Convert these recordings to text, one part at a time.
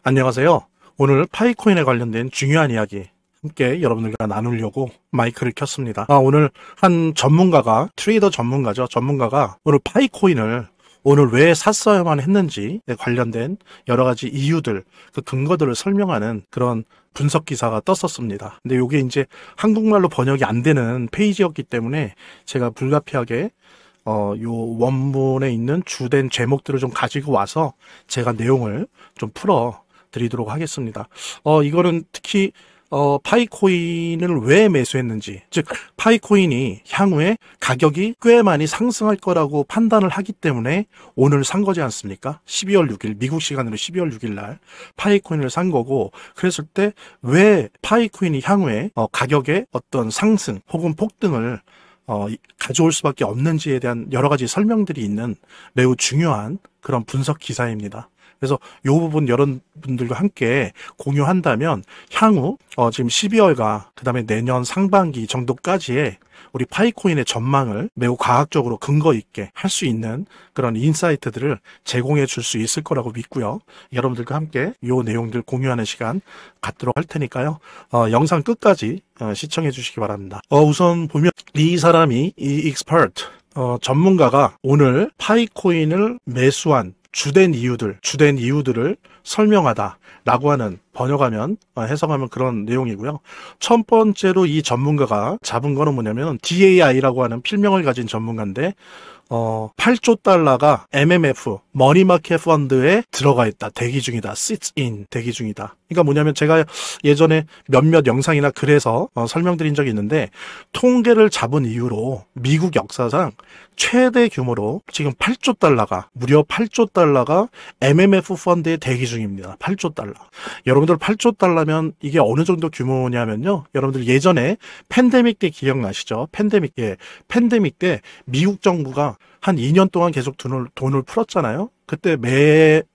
안녕하세요. 오늘 파이코인에 관련된 중요한 이야기 함께 여러분들과 나누려고 마이크를 켰습니다. 오늘 한 전문가가, 트레이더 전문가죠. 전문가가 오늘 파이코인을 오늘 왜 샀어야만 했는지 관련된 여러 가지 이유들, 그 근거들을 설명하는 그런 분석 기사가 떴었습니다. 근데 이게 이제 한국말로 번역이 안 되는 페이지였기 때문에 제가 불가피하게 요 원문에 있는 주된 제목들을 좀 가지고 와서 제가 내용을 좀 풀어 드리도록 하겠습니다. 이거는 특히 파이코인을 왜 매수했는지, 즉 파이코인이 향후에 가격이 꽤 많이 상승할 거라고 판단을 하기 때문에 오늘 산 거지 않습니까? 12월 6일, 미국 시간으로 12월 6일 날 파이코인을 산 거고, 그랬을 때 왜 파이코인이 향후에 가격의 어떤 상승 혹은 폭등을 가져올 수밖에 없는지에 대한 여러 가지 설명들이 있는 매우 중요한 그런 분석 기사입니다. 그래서 이 부분 여러분들과 함께 공유한다면 향후 지금 12월과 그 다음에 내년 상반기 정도까지의 우리 파이코인의 전망을 매우 과학적으로 근거 있게 할 수 있는 그런 인사이트들을 제공해 줄 수 있을 거라고 믿고요. 여러분들과 함께 이 내용들 공유하는 시간 갖도록 할 테니까요. 영상 끝까지 시청해 주시기 바랍니다. 우선 보면 이 사람이, 이 익스퍼트 전문가가 오늘 파이코인을 매수한 주된 이유들을 설명하다라고 하는 번역하면, 해석하면 그런 내용이고요. 첫 번째로 이 전문가가 잡은 거는 뭐냐면 DAI라고 하는 필명을 가진 전문가인데 8조 달러가 MMF, 머니마켓 펀드에 들어가 있다. 대기 중이다. sits in, 대기 중이다. 그러니까 뭐냐면 제가 예전에 몇몇 영상이나 글에서 설명드린 적이 있는데, 통계를 잡은 이후로 미국 역사상 최대 규모로 지금 8조 달러가, 무려 8조 달러가 MMF 펀드에 대기 중입니다. 8조 달러. 여러분들 8조 달러면 이게 어느 정도 규모냐면요. 여러분들 예전에 팬데믹 때 기억나시죠? 팬데믹 때 미국 정부가 한 2년 동안 계속 돈을 풀었잖아요. 그때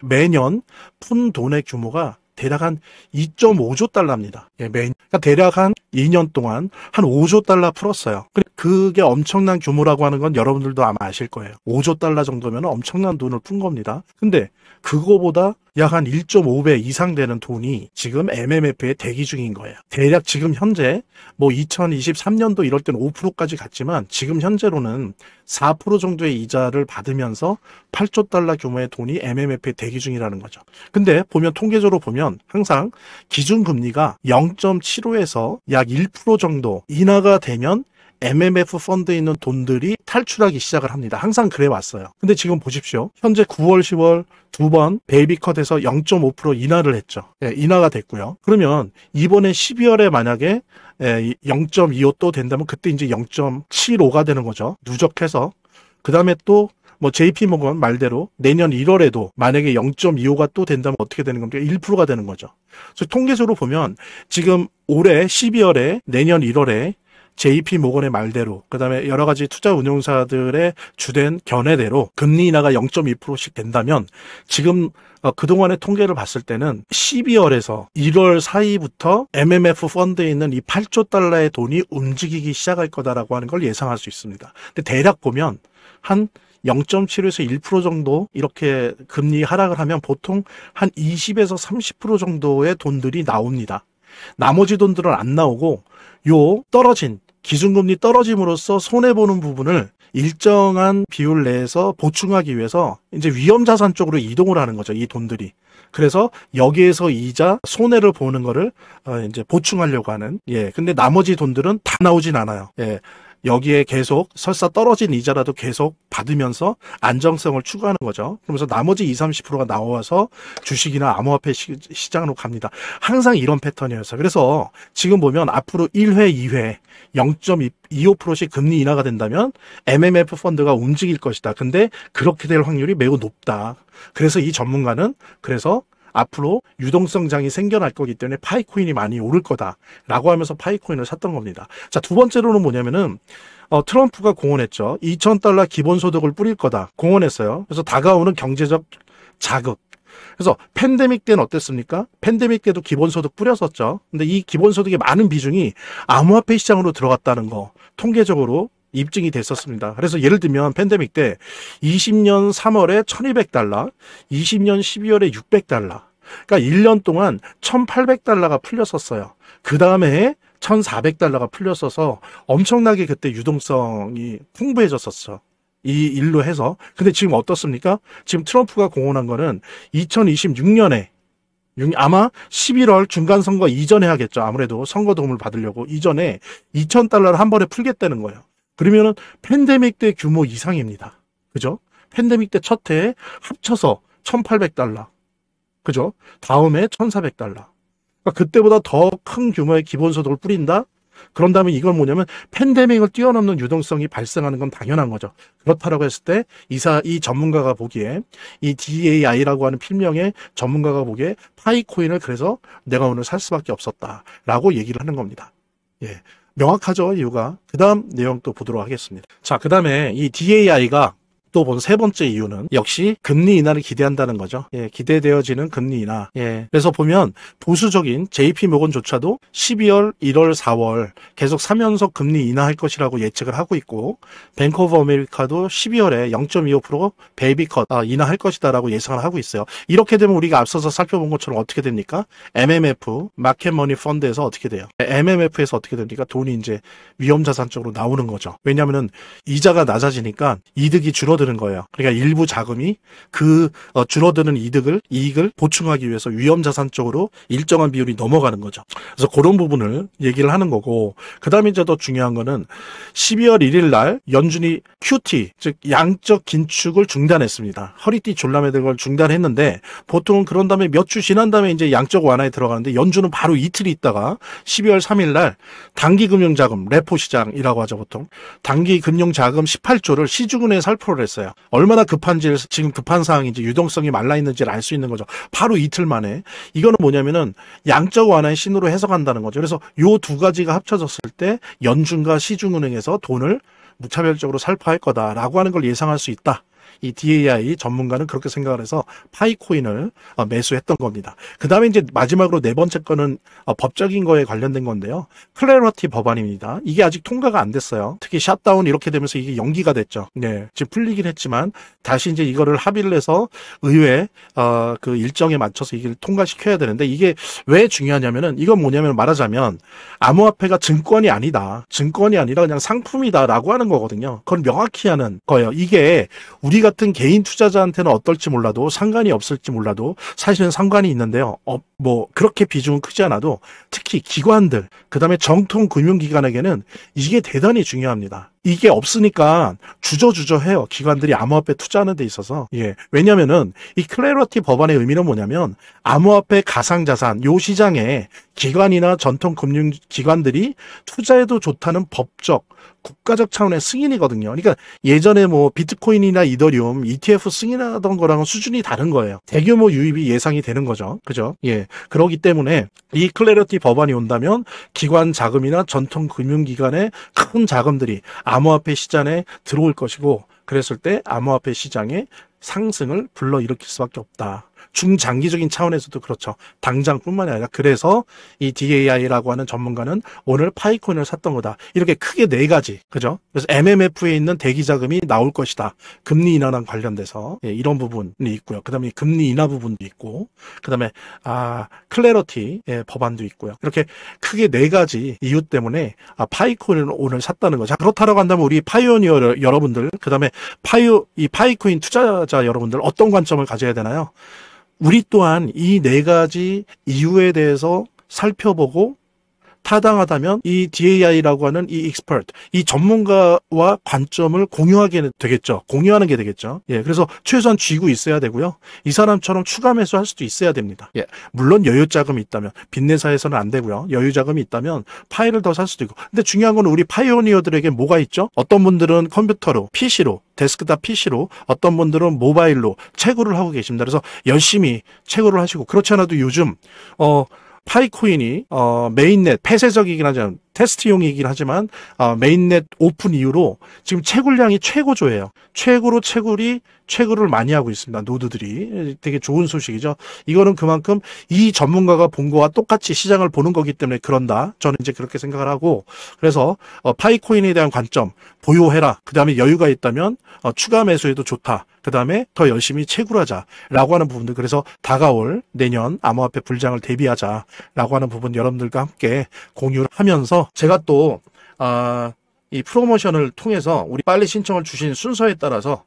매년 푼 돈의 규모가 대략 한 2.5조 달러입니다. 그러니까 대략 한 2년 동안 한 5조 달러 풀었어요. 그게 엄청난 규모라고 하는 건 여러분들도 아마 아실 거예요. 5조 달러 정도면 엄청난 돈을 푼 겁니다. 근데 그거보다 약 한 1.5배 이상 되는 돈이 지금 MMF에 대기 중인 거예요. 대략 지금 현재 2023년도 이럴 때는 5%까지 갔지만 지금 현재로는 4% 정도의 이자를 받으면서 8조 달러 규모의 돈이 MMF에 대기 중이라는 거죠. 근데 통계적으로 보면 항상 기준금리가 0.75에서 약 1% 정도 인하가 되면 MMF 펀드에 있는 돈들이 탈출하기 시작을 합니다. 항상 그래 왔어요. 근데 지금 보십시오. 현재 9월, 10월 두 번 베이비컷에서 0.5% 인하를 했죠. 인하가 됐고요. 그러면 이번에 12월에 만약에 0.25 또 된다면 그때 이제 0.75가 되는 거죠. 누적해서. 그 다음에 또 JP모건 말대로 내년 1월에도 만약에 0.25가 또 된다면 어떻게 되는 겁니까? 1%가 되는 거죠. 그래서 통계적으로 보면 지금 올해 12월에 내년 1월에 JP모건의 말대로, 그 다음에 여러 가지 투자 운용사들의 주된 견해대로 금리 인하가 0.2%씩 된다면 지금 그동안의 통계를 봤을 때는 12월에서 1월 사이부터 MMF 펀드에 있는 이 8조 달러의 돈이 움직이기 시작할 거다라고 하는 걸 예상할 수 있습니다. 근데 대략 보면 한 0.7에서 1% 정도 이렇게 금리 하락을 하면 보통 한 20에서 30% 정도의 돈들이 나옵니다. 나머지 돈들은 안 나오고 떨어진 기준금리 떨어짐으로써 손해보는 부분을 일정한 비율 내에서 보충하기 위해서 이제 위험자산 쪽으로 이동을 하는 거죠. 이 돈들이. 그래서 여기에서 이자 손해를 보는 거를 이제 보충하려고 하는. 근데 나머지 돈들은 다 나오진 않아요. 여기에 계속 설사 떨어진 이자라도 계속 받으면서 안정성을 추구하는 거죠. 그러면서 나머지 20, 30%가 나와서 주식이나 암호화폐 시장으로 갑니다. 항상 이런 패턴이었어요. 그래서 지금 보면 앞으로 1회, 2회 0.25%씩 금리 인하가 된다면 MMF 펀드가 움직일 것이다. 근데 그렇게 될 확률이 매우 높다. 그래서 이 전문가는 앞으로 유동성장이 생겨날 거기 때문에 파이코인이 많이 오를 거다라고 하면서 파이코인을 샀던 겁니다. 자, 두 번째로는 뭐냐면은 트럼프가 공언했죠. 2,000달러 기본소득을 뿌릴 거다. 공언했어요. 그래서 다가오는 경제적 자극. 그래서 팬데믹 때는 어땠습니까? 팬데믹 때도 기본소득 뿌렸었죠. 근데 이 기본소득의 많은 비중이 암호화폐 시장으로 들어갔다는 거 통계적으로 입증이 됐었습니다. 그래서 예를 들면 팬데믹 때 20년 3월에 1,200달러, 20년 12월에 600달러, 그러니까 1년 동안 1,800달러가 풀렸었어요. 그 다음에 1,400달러가 풀렸어서 엄청나게 그때 유동성이 풍부해졌었어. 이 일로 해서. 근데 지금 어떻습니까? 지금 트럼프가 공언한 거는 2026년에 아마 11월 중간선거 이전에 하겠죠. 아무래도 선거 도움을 받으려고 이전에 2,000달러를 한 번에 풀겠다는 거예요. 그러면은 팬데믹 때 규모 이상입니다. 그죠? 팬데믹 때 첫 해에 합쳐서 1,800달러. 그죠? 다음에 1,400달러. 그러니까 그때보다 더 큰 규모의 기본소득을 뿌린다? 그런 다음에 이건 뭐냐면 팬데믹을 뛰어넘는 유동성이 발생하는 건 당연한 거죠. 그렇다라고 했을 때 이 전문가가 보기에 이 DAI라고 하는 필명의 전문가가 보기에 파이코인을 그래서 내가 오늘 살 수밖에 없었다라고 얘기를 하는 겁니다. 예, 명확하죠, 이유가. 그 다음 내용 또 보도록 하겠습니다. 자, 그 다음에 이 DAI가 또 본 세 번째 이유는 역시 금리 인하를 기대한다는 거죠. 예, 기대되어지는 금리 인하. 예, 그래서 보면 보수적인 JP 모건조차도 12월, 1월, 4월 계속 3연속 금리 인하할 것이라고 예측을 하고 있고, 뱅크 오브 아메리카도 12월에 0.25% 베이비 컷 인하할 것이다라고 예상을 하고 있어요. 이렇게 되면 우리가 앞서서 살펴본 것처럼 어떻게 됩니까? MMF, 마켓 머니 펀드에서 어떻게 돼요? MMF에서 어떻게 됩니까? 돈이 이제 위험자산 쪽으로 나오는 거죠. 왜냐하면은 이자가 낮아지니까 이득이 줄어드는 거예요. 그러니까 일부 자금이 그 줄어드는 이익을 보충하기 위해서 위험자산 쪽으로 일정한 비율이 넘어가는 거죠. 그래서 그런 부분을 얘기를 하는 거고, 그 다음에 이제 더 중요한 거는 12월 1일 날 연준이 QT, 즉 양적 긴축을 중단했습니다. 허리띠 졸라매는 걸 중단했는데, 보통은 그런 다음에 몇 주 지난 다음에 이제 양적 완화에 들어가는데, 연준은 바로 이틀 있다가 12월 3일 날 단기금융자금, 레포 시장이라고 하죠, 보통. 단기금융자금 18조를 시중은행에 살포를 했어요. 얼마나 급한지를, 지금 급한 상황인지, 유동성이 말라있는지를 알 수 있는 거죠. 바로 이틀 만에. 이거는 뭐냐면은 양적 완화의 신호로 해석한다는 거죠. 그래서 요 두 가지가 합쳐졌을 때 연준과 시중은행에서 돈을 무차별적으로 살포할 거다라고 하는 걸 예상할 수 있다. 이 DAI 전문가는 그렇게 생각을 해서 파이코인을 매수했던 겁니다. 그 다음에 이제 마지막으로 네 번째 거는 법적인 거에 관련된 건데요. 클래러티 법안입니다. 이게 아직 통과가 안 됐어요. 특히 샷다운 이렇게 되면서 이게 연기가 됐죠. 네, 지금 풀리긴 했지만 다시 이제 이거를 합의를 해서 의회 그 일정에 맞춰서 이걸 통과시켜야 되는데, 이게 왜 중요하냐면은, 이건 뭐냐면 말하자면 암호화폐가 증권이 아니다. 증권이 아니라 그냥 상품이다라고 하는 거거든요. 그걸 명확히 하는 거예요. 이게 우리 같은 개인 투자자한테는 어떨지 몰라도, 상관이 없을지 몰라도 사실은 상관이 있는데요. 뭐 그렇게 비중은 크지 않아도 특히 기관들, 그다음에 정통 금융기관에게는 이게 대단히 중요합니다. 이게 없으니까 주저주저해요. 기관들이 암호화폐 투자하는 데 있어서. 예. 왜냐면은 이 클래러티 법안의 의미는 뭐냐면, 암호화폐 가상자산 요 시장에 기관이나 전통 금융기관들이 투자해도 좋다는 법적, 국가적 차원의 승인이거든요. 그러니까 예전에 뭐 비트코인이나 이더리움, ETF 승인하던 거랑은 수준이 다른 거예요. 대규모 유입이 예상이 되는 거죠. 그죠? 예. 그렇기 때문에 이 클래러티 법안이 온다면 기관 자금이나 전통 금융기관의 큰 자금들이 암호화폐 시장에 들어올 것이고, 그랬을 때 암호화폐 시장의 상승을 불러일으킬 수밖에 없다. 중장기적인 차원에서도 그렇죠. 당장뿐만이 아니라. 그래서 이 DAI라고 하는 전문가는 오늘 파이코인을 샀던 거다. 이렇게 크게 네 가지, 그죠? 그래서 MMF에 있는 대기 자금이 나올 것이다. 금리 인하랑 관련돼서. 예, 이런 부분이 있고요. 그 다음에 금리 인하 부분도 있고, 그 다음에 클래러티 법안도 있고요. 이렇게 크게 네 가지 이유 때문에 파이코인을 오늘 샀다는 거죠. 그렇다라고 한다면 우리 파이오니어 여러분들, 그 다음에 이 파이코인 투자자 여러분들 어떤 관점을 가져야 되나요? 우리 또한 이 네 가지 이유에 대해서 살펴보고 타당하다면 이 DAI라고 하는 이 익스퍼트, 이 전문가와 관점을 공유하게 되겠죠. 공유하는 게 되겠죠. 예, 그래서 최소한 쥐고 있어야 되고요. 이 사람처럼 추가 매수할 수도 있어야 됩니다. 예, 물론 여유 자금이 있다면, 빚내사에서는 안 되고요. 여유 자금이 있다면 파일을 더 살 수도 있고. 근데 중요한 건 우리 파이오니어들에게 뭐가 있죠? 어떤 분들은 컴퓨터로, PC로, 데스크탑 PC로, 어떤 분들은 모바일로 채굴을 하고 계십니다. 그래서 열심히 채굴을 하시고, 그렇지 않아도 요즘 파이코인이 메인넷, 폐쇄적이긴 하지만, 테스트용이긴 하지만 메인넷 오픈 이후로 지금 채굴량이 최고조예요. 채굴을 많이 하고 있습니다. 노드들이. 되게 좋은 소식이죠. 이거는 그만큼 이 전문가가 본 거와 똑같이 시장을 보는 거기 때문에 그런다. 저는 이제 그렇게 생각을 하고, 그래서 파이코인에 대한 관점 보유해라. 그 다음에 여유가 있다면 추가 매수해도 좋다. 그 다음에 더 열심히 채굴하자라고 하는 부분들, 그래서 다가올 내년 암호화폐 불장을 대비하자라고 하는 부분 여러분들과 함께 공유를 하면서, 제가 또 이 프로모션을 통해서 우리 빨리 신청을 주신 순서에 따라서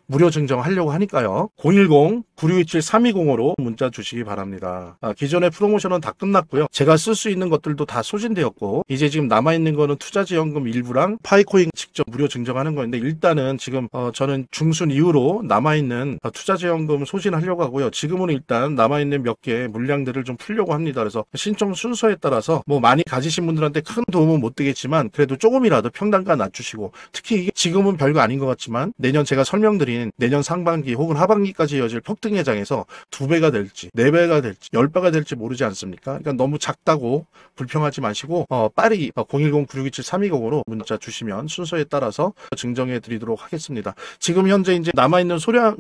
무료 증정하려고 하니까요. 010-9627-3205로 문자 주시기 바랍니다. 기존의 프로모션은 다 끝났고요. 제가 쓸 수 있는 것들도 다 소진되었고, 이제 지금 남아있는 거는 투자지원금 일부랑 파이코인 직접 무료 증정하는 건데, 일단은 지금 저는 중순 이후로 남아있는 투자지원금 소진하려고 하고요. 지금은 일단 남아있는 몇 개 물량들을 좀 풀려고 합니다. 그래서 신청 순서에 따라서 뭐 많이 가지신 분들한테 큰 도움은 못 되겠지만, 그래도 조금이라도 평단가 낮추시고, 특히 이게 지금은 별거 아닌 것 같지만 내년 제가 설명드린 내년 상반기 혹은 하반기까지 이어질 폭등회장에서 2배가 될지 4배가 될지 10배가 될지 모르지 않습니까? 그러니까 너무 작다고 불평하지 마시고 빨리 010-9627-3205로 문자 주시면 순서에 따라서 증정해 드리도록 하겠습니다. 지금 현재 이제 남아있는 소량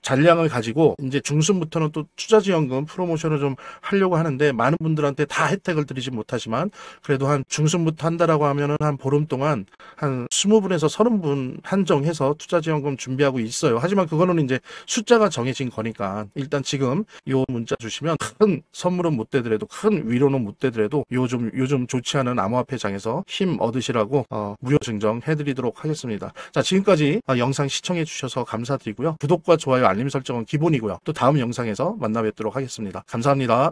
잔량을 가지고 이제 중순부터는 또 투자지원금 프로모션을 좀 하려고 하는데, 많은 분들한테 다 혜택을 드리지 못하지만 그래도 한 중순부터 한다라고 하면은 한 보름 동안 한 20분에서 30분 한정해서 투자지원금 준비하고 있어요. 하지만 그거는 이제 숫자가 정해진 거니까 일단 지금 요 문자 주시면 큰 선물은 못 되더라도, 큰 위로는 못 되더라도 요즘 좋지 않은 암호화폐장에서 힘 얻으시라고 무료 증정해 드리도록 하겠습니다. 자, 지금까지 영상 시청해 주셔서 감사드리고요. 구독과 좋아요, 알림 설정은 기본이고요. 또 다음 영상에서 만나 뵙도록 하겠습니다. 감사합니다.